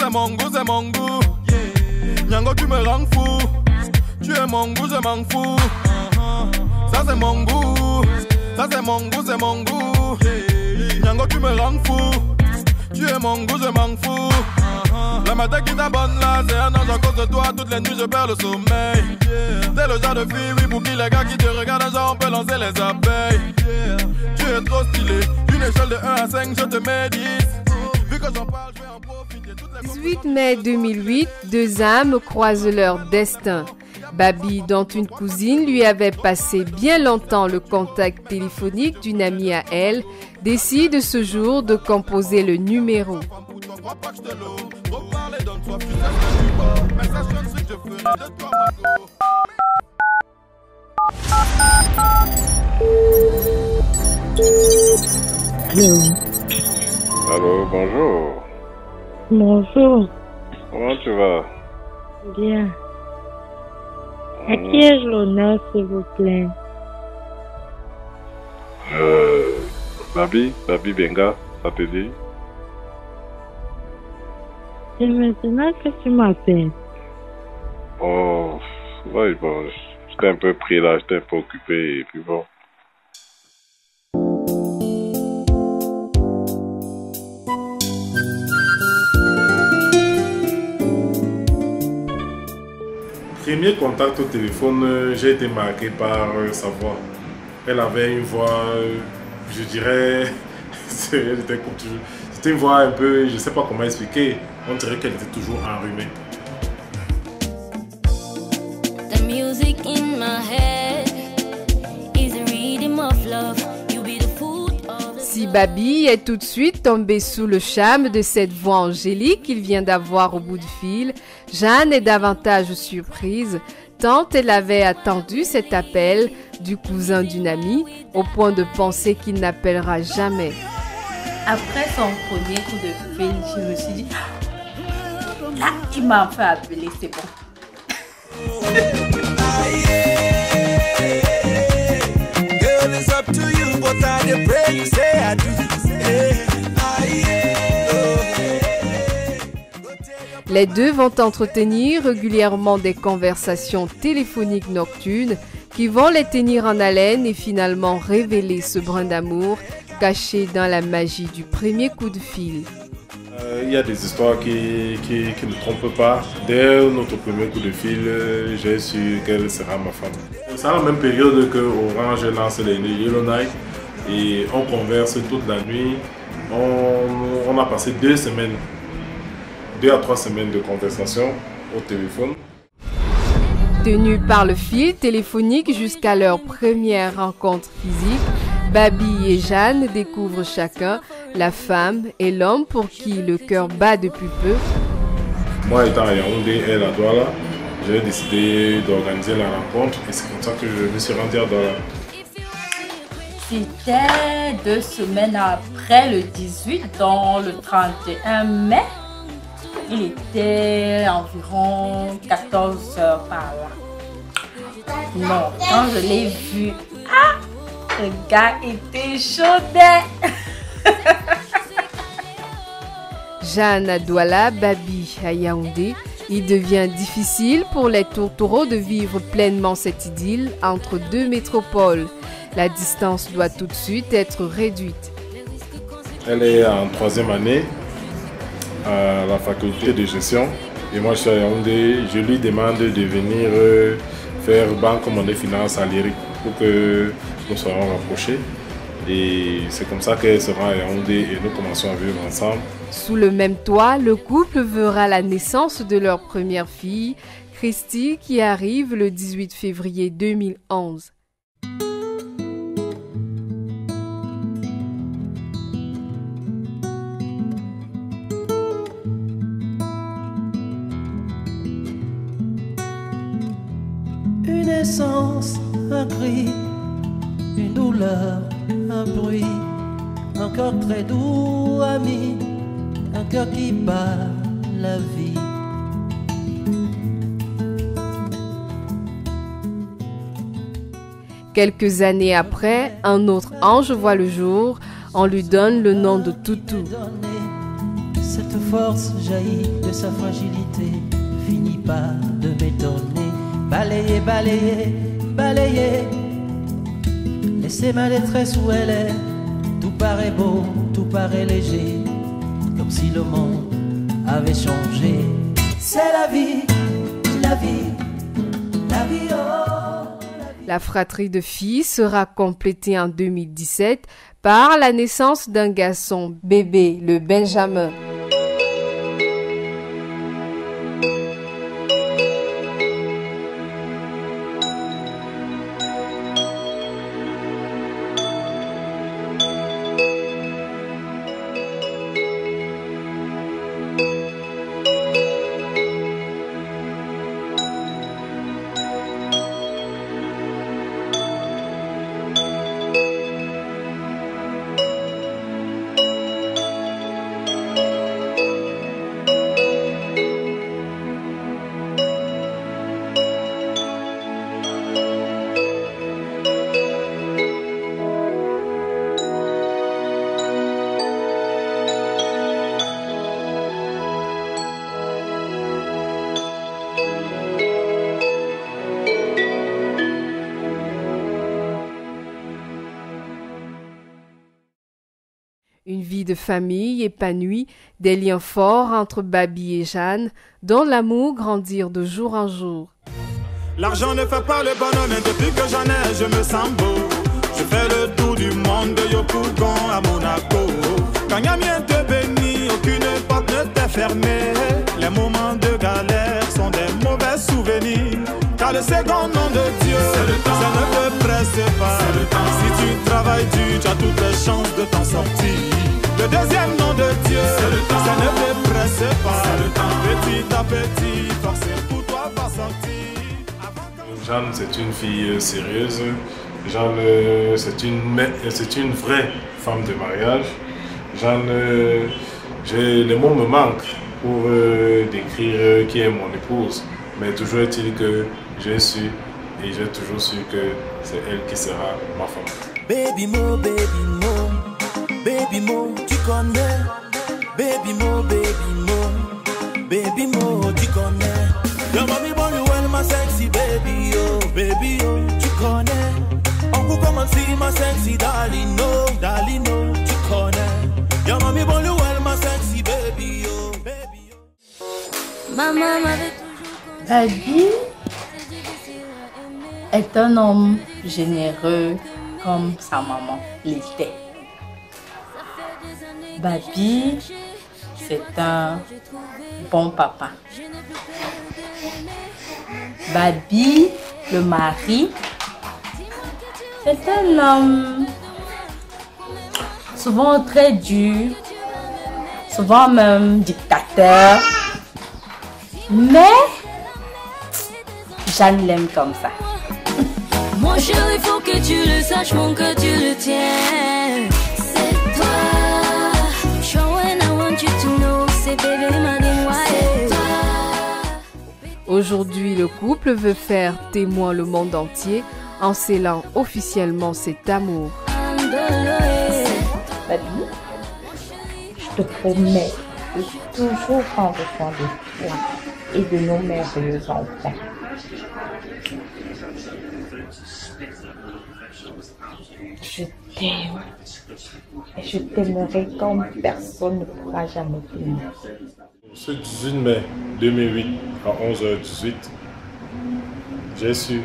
c'est mon goût, c'est mon goût. Nyango, tu me rends fou. Tu es mon goût, je m'en fous. Ça c'est mon goût. Ça c'est mon goût, c'est mon goût. Nyango, tu me rends fou. Tu es mon goût, je m'en fous. La matin qui t'abonne là, c'est un ange à cause de toi. Toutes les nuits je perds le sommeil. T'es le genre de fille, oui, pour qui les gars qui te regardent, un jour on peut lancer les abeilles. Tu es trop stylé. D'une échelle de 1 à 5, je te mets 10. Vu que j'en parle, je vais en profiter. 18 mai 2008, deux âmes croisent leur destin. Babi, dont une cousine lui avait passé bien longtemps le contact téléphonique d'une amie à elle, décide ce jour de composer le numéro. Allô, bonjour. Bonjour. Comment tu vas? Bien. À qui ai-je l'honneur, s'il vous plaît? Babi Benga, ça te dit? C'est maintenant que tu m'appelles. Oh, ouais, bon, j'étais un peu pris là, j'étais un peu occupé, et puis bon. Premier contact au téléphone, j'ai été marqué par sa voix. Elle avait une voix, je dirais, c'était une voix un peu, je ne sais pas comment expliquer, on dirait qu'elle était toujours enrhumée. The music in my head is a rhythm of love. You be the food of the... Si Babi est tout de suite tombée sous le charme de cette voix angélique qu'il vient d'avoir au bout du fil, Jeanne est davantage surprise, tant elle avait attendu cet appel du cousin d'une amie, au point de penser qu'il n'appellera jamais. Après son premier coup de fil, je me suis dit, là, il m'a fait appeler, c'est bon. Les deux vont entretenir régulièrement des conversations téléphoniques nocturnes qui vont les tenir en haleine et finalement révéler ce brin d'amour caché dans la magie du premier coup de fil. Il y a des histoires qui ne trompent pas. Dès notre premier coup de fil, j'ai su qu'elle sera ma femme. C'est à la même période que Orange lance les Yellow Night et on converse toute la nuit. On a passé 2 à 3 semaines de conversation au téléphone. Tenus par le fil téléphonique jusqu'à leur première rencontre physique, Babi et Jeanne découvrent chacun la femme et l'homme pour qui le cœur bat depuis peu. Moi étant à Yaoundé, elle à Douala, j'ai décidé d'organiser la rencontre et c'est comme ça que je me suis rendu à Douala. C'était 2 semaines après le 18, dans le 31 mai. Il était environ 14 heures par là. Non, quand je l'ai vu, le gars était chaudé. Jeanne à Douala, Babi à Yaoundé, il devient difficile pour les tourtereaux de vivre pleinement cette idylle entre deux métropoles. La distance doit tout de suite être réduite. Elle est en 3e année à la faculté de gestion et moi je suis à Yaoundé. Je lui demande de venir faire banque monnaie finance à l'IRIC pour que nous soyons rapprochés. Et c'est comme ça qu'elle sera à Yaoundé et nous commençons à vivre ensemble. Sous le même toit, le couple verra la naissance de leur première fille, Christy, qui arrive le 18 février 2011. Une essence, un cri, une douleur, un bruit, un cœur très doux, ami, un cœur qui bat la vie. Quelques années après, un autre ange voit le jour. On lui donne le nom de Toutou. Cette force jaillit de sa fragilité, finit par de m'étonner. Balayer, balayer, balayer, laissez ma détresse où elle est. Tout paraît beau, tout paraît léger, comme si le monde avait changé. C'est la vie, la vie, la vie, oh. La fratrie de filles sera complétée en 2017 par la naissance d'un garçon bébé, le Benjamin. Une vie de famille épanouie, des liens forts entre Babi et Jeanne, dont l'amour grandir de jour en jour. L'argent ne fait pas le bonheur, mais depuis que j'en ai, je me sens beau. Je fais le tour du monde de Yopougon à Monaco. Quand Yamien te bénit, aucune porte ne t'est fermée. Les moments de galère sont des mauvais souvenirs. Car le second nom de Dieu, ça ne te presse pas. Si tu travailles dur, tu as toutes les chances de t'en sortir. Le deuxième nom de Dieu, ça ne te presse pas. Petit à petit, forcé pour toi va sortir. Jeanne, c'est une fille sérieuse. Jeanne, c'est une vraie femme de mariage. Jeanne, les mots me manquent pour décrire qui est mon épouse. Mais toujours est-il que j'ai su et j'ai toujours su que c'est elle qui sera ma femme. Baby mo, baby mo, baby mo, tu connais. Baby mo, baby mo, tu connais. Your mommy born you well, my sexy baby, oh, baby, oh, tu connais. On peut commencer, ma sexy darling, no, tu connais. Your mommy born you well, my sexy baby, oh, baby, oh. Maman m'avait Babi est un homme généreux comme sa maman l'était. Babi, c'est un bon papa. Babi, le mari, c'est un homme souvent très dur, souvent même dictateur, mais Jeanne l'aime comme ça. Mon chéri, il faut que tu le saches, mon que tu le tiens. C'est toi. Show when I want you to know. C'est bébé, madame, ouais. Aujourd'hui, le couple veut faire témoin le monde entier en scellant officiellement cet amour. Babi, je te promets de toujours prendre soin de toi et de nos merveilleux enfants. Je t'aime et je t'aimerai comme personne ne pourra jamais t'aimer. Ce 18 mai 2008 à 11h18, j'ai su,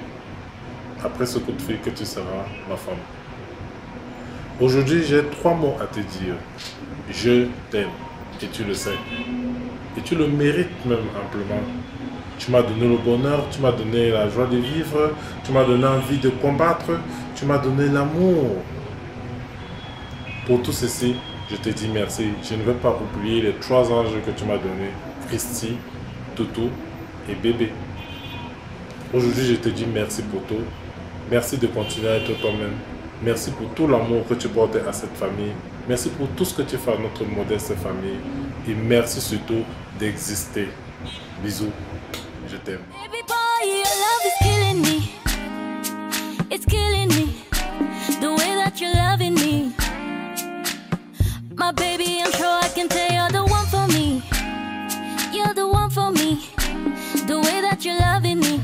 après ce coup de fil, que tu seras ma femme. Aujourd'hui, j'ai 3 mots à te dire. Je t'aime et tu le sais. Et tu le mérites même amplement. Tu m'as donné le bonheur, tu m'as donné la joie de vivre, tu m'as donné envie de combattre, tu m'as donné l'amour. Pour tout ceci, je te dis merci. Je ne vais pas oublier les 3 anges que tu m'as donnés, Christy, Toto et bébé. Aujourd'hui, je te dis merci pour tout. Merci de continuer à être toi-même. Merci pour tout l'amour que tu portes à cette famille. Merci pour tout ce que tu fais à notre modeste famille. Et merci surtout d'exister. Bisous. Je t'aime. Baby boy, your love is killing me. It's killing me. The way that you're loving me. My baby, I'm sure I can tell you're the one for me. the way that you're loving me.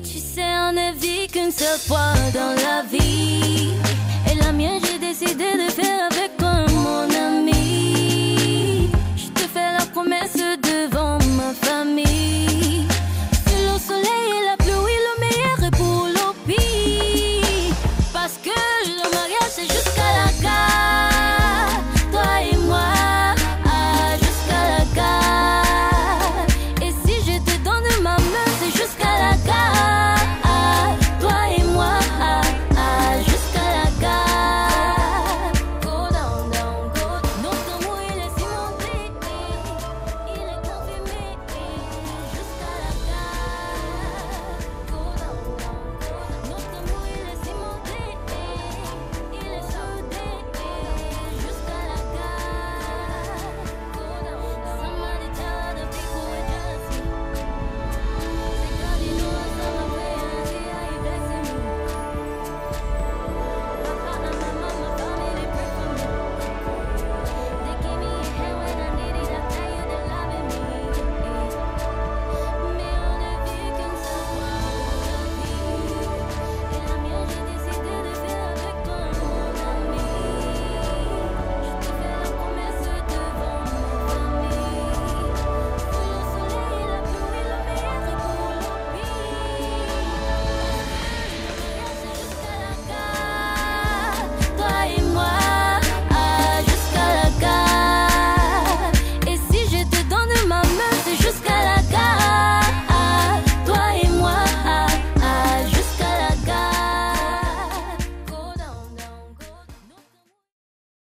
Tu sais, on ne vit qu'une seule fois dans la vie. Et la mienne, j'ai décidé de faire avec toi, mon ami. Je te fais la promesse